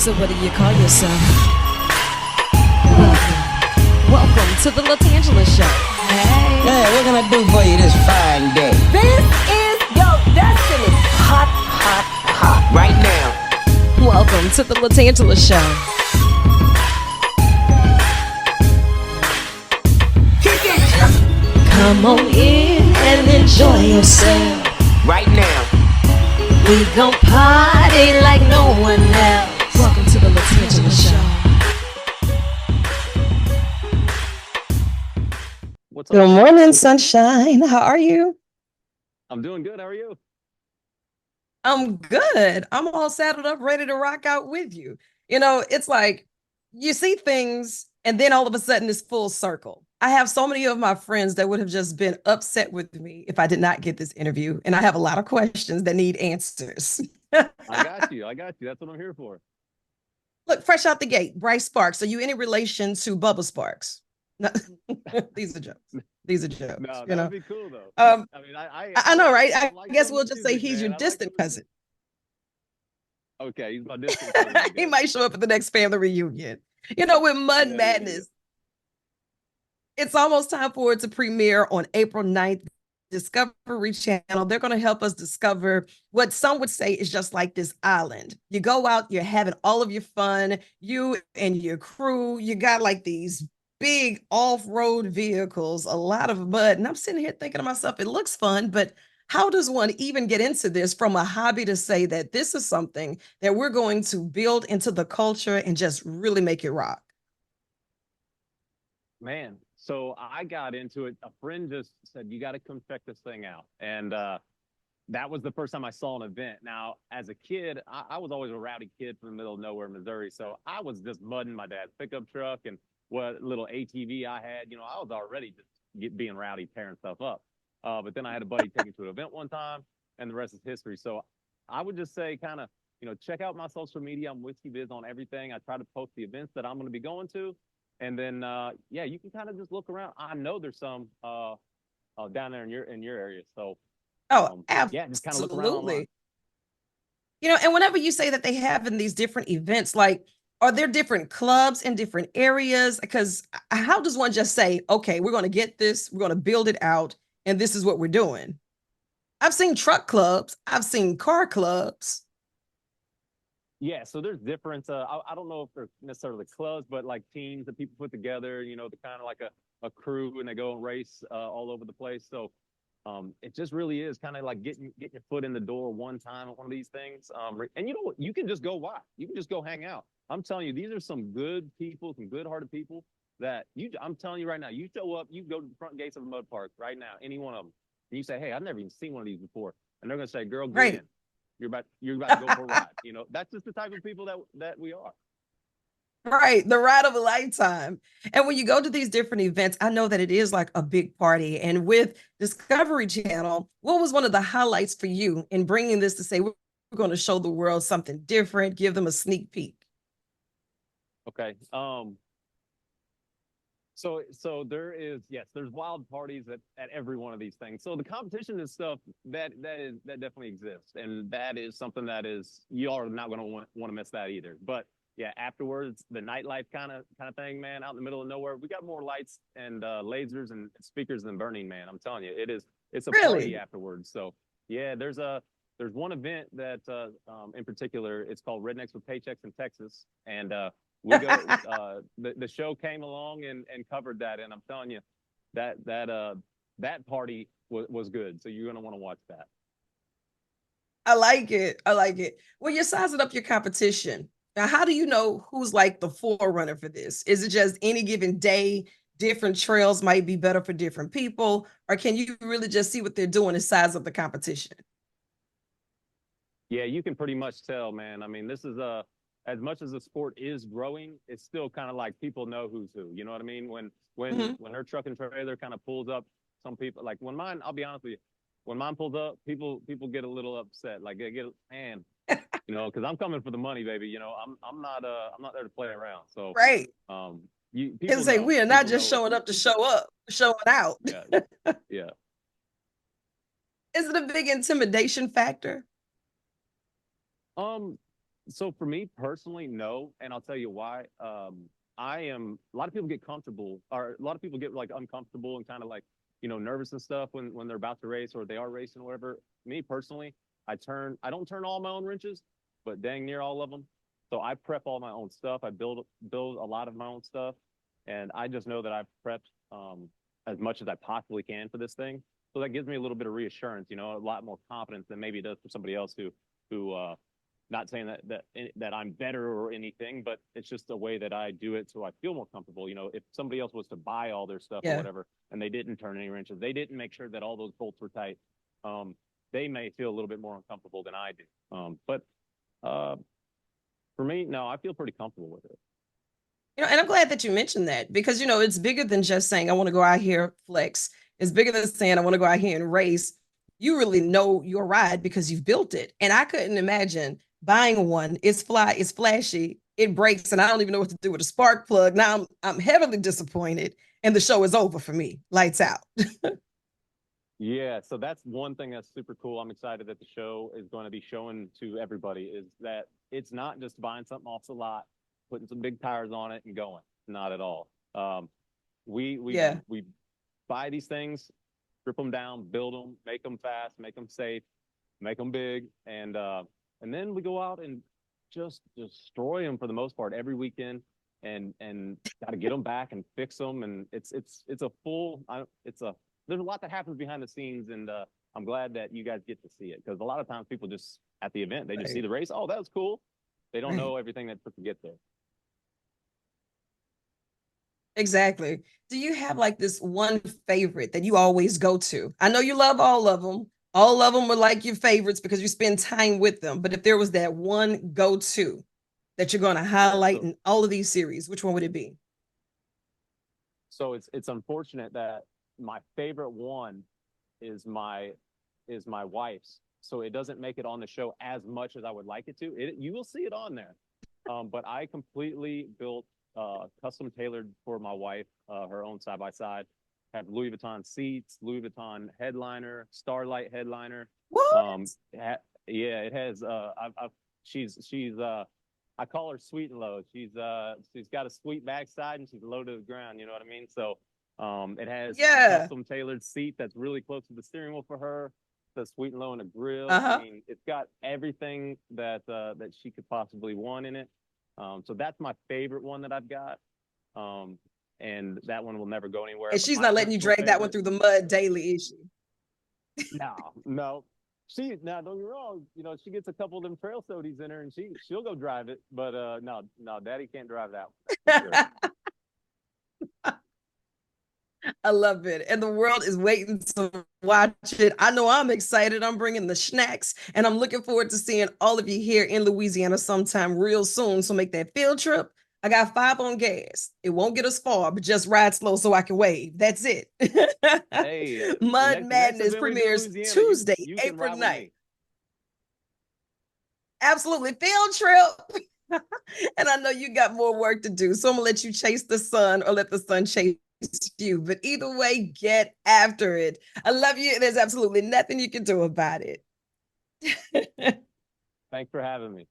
So what do you call yourself? Welcome to the Latangela Show. Hey. Hey, what can I do for you this fine day? This is your destiny. Hot, hot, hot. Right now. Welcome to the Latangela Show. Come on in and enjoy yourself. Right now. We gon' party like no one else. Welcome to the Latangela Show. What's up? Good morning, sunshine. How are you? I'm doing good. How are you? I'm good. I'm all saddled up, ready to rock out with you. You know, it's like you see things and then all of a sudden it's full circle. I have so many of my friends that would have just been upset with me if I did not get this interview. And I have a lot of questions that need answers. I got you. That's what I'm here for. Look, fresh out the gate, Bryce Sparks. Are you any relation to Bubba Sparks? No, these are jokes. These are jokes. No, that would be cool though. I mean, I know, right? I like guess some we'll just say music, he's man. your distant cousin. Okay, he's my distant cousin. I He guess. might show up at the next family reunion. You know, with Mud Yeah. Madness, it's almost time for it to premiere on April 9th. Discovery Channel. They're going to help us discover what some would say is just like this island. You go out, you're having all of your fun, you and your crew, you got like these big off-road vehicles, a lot of mud. And I'm sitting here thinking to myself, it looks fun, but how does one even get into this from a hobby to say that this is something that we're going to build into the culture and just really make it rock? Man, so I got into it. A friend just said, you got to come check this thing out. And that was the first time I saw an event. Now, as a kid, I was always a rowdy kid from the middle of nowhere, Missouri. So I was just mudding my dad's pickup truck and what little ATV I had. You know, I was already just being rowdy, tearing stuff up. But then I had a buddy take me to an event one time, and the rest is history. So I would just say kind of, you know, check out my social media. I'm Whiskey Biz on everything. I try to post the events that I'm going to be going to. And then, yeah, you can kind of just look around. I know there's some down there in your area. So, Absolutely. yeah, just kind of look around online. You know, and whenever you say that they have in these different events, like, are there different clubs in different areas? Because how does one just say, okay, we're going to get this, we're going to build it out, and this is what we're doing? I've seen truck clubs, I've seen car clubs. Yeah, so there's different. I don't know if they're necessarily clubs, but like teams that people put together. You know, they're kind of like a crew, and they go and race all over the place. So it just really is kind of like getting your foot in the door one time at one of these things. And you know what? You can just go watch. You can just go hang out. I'm telling you, these are some good people, some good-hearted people that I'm telling you right now, you show up, you go to the front gates of a mud park right now, any one of them, and you say, hey, I've never even seen one of these before. And they're going to say, girl, get in. You're about to go for a ride. You know, that's just the type of people that we are. Right, the ride of a lifetime. And when you go to these different events, I know that it is like a big party. And with Discovery Channel, what was one of the highlights for you in bringing this to say, we're going to show the world something different, give them a sneak peek? Okay. So there's wild parties at every one of these things. So the competition and stuff that definitely exists, and that is something that is, you are not going to want to miss that either. But yeah, afterwards, the nightlife kind of thing, man, out in the middle of nowhere, we got more lights and lasers and speakers than Burning Man. I'm telling you, it's a party afterwards. So yeah, there's one event that in particular, it's called Rednecks with Paychecks in Texas, and we go. The show came along and covered that, and I'm telling you, that party was good. So you're gonna want to watch that. I like it. I like it. Well, you're sizing up your competition. Now, how do you know who's like the forerunner for this? Is it just any given day, different trails might be better for different people, or can you really just see what they're doing and size up the competition? Yeah, you can pretty much tell, man. I mean, this is as much as the sport is growing, it's still kind of like people know who's who. You know what I mean? When her truck and trailer kind of pulls up, some people like when mine. I'll be honest with you, when mine pulls up, people get a little upset. Like they get, man, you know, because I'm coming for the money, baby. You know, I'm not there to play around. So right. People say we are not just know. showing up to show up, showing out. Yeah, yeah. Is it a big intimidation factor? So for me personally, no, and I'll tell you why. A lot of people get comfortable, or a lot of people get like uncomfortable and kind of like, nervous and stuff when they're about to race or they are racing or whatever. Me personally, I don't turn all my own wrenches, but dang near all of them. So I prep all my own stuff. I build a lot of my own stuff, and I just know that I've prepped as much as I possibly can for this thing. So that gives me a little bit of reassurance, a lot more confidence than maybe it does for somebody else who not saying that I'm better or anything, but it's just a way that I do it so I feel more comfortable. If somebody else was to buy all their stuff or whatever, and they didn't turn any wrenches, they didn't make sure that all those bolts were tight, they may feel a little bit more uncomfortable than I do. But for me, no, I feel pretty comfortable with it. And I'm glad that you mentioned that because, it's bigger than just saying, I want to go out here, flex. It's bigger than saying, I want to go out here and race. You really know your ride because you've built it. And I couldn't imagine buying one. It's it's flashy, it breaks, and I don't even know what to do with a spark plug. Now I'm heavily disappointed, and the show is over for me. Lights out. Yeah, so that's one thing that's super cool. I'm excited that the show is going to be showing to everybody is that it's not just buying something off the lot, putting some big tires on it and going. Not at all. We buy these things, strip them down, build them, make them fast, make them safe, make them big, and then we go out and just destroy them for the most part every weekend, and got to get them back and fix them, and it's a full there's a lot that happens behind the scenes, and I'm glad that you guys get to see it because a lot of times people just at the event they just see the race, oh that was cool, they don't know everything that took to get there. Exactly. Do you have like this one favorite that you always go to? I know you love all of them. All of them are like your favorites because you spend time with them. But if there was that one go-to that you're going to highlight in all of these series, which one would it be? So it's unfortunate that my favorite one is my wife's. So it doesn't make it on the show as much as I would like it to. You will see it on there. But I completely built custom tailored for my wife, her own side-by-side. Have Louis Vuitton seats, Louis Vuitton headliner, Starlight headliner. What? Yeah, it has. She's I call her sweet and low. She's got a sweet backside and she's low to the ground. You know what I mean? So it has a custom tailored seat that's really close to the steering wheel for her. The sweet and low and a grill. I mean, it's got everything that she could possibly want in it. So that's my favorite one that I've got. And that one will never go anywhere. And she's not letting you drag that one through the mud daily, is she? No. Now don't get me wrong, she gets a couple of them trail sodies in her and she'll go drive it, but no, daddy can't drive that one. Sure. I love it. And the world is waiting to watch it. I know I'm excited. I'm bringing the snacks and I'm looking forward to seeing all of you here in Louisiana sometime real soon. So make that field trip. I got 5 on gas. It won't get us far, but just ride slow so I can wave. That's it. Hey, Mud Madness premieres Tuesday, April 9th. Absolutely. Field trip. And I know you got more work to do. So I'm going to let you chase the sun or let the sun chase you. But either way, get after it. I love you. There's absolutely nothing you can do about it. Thanks for having me.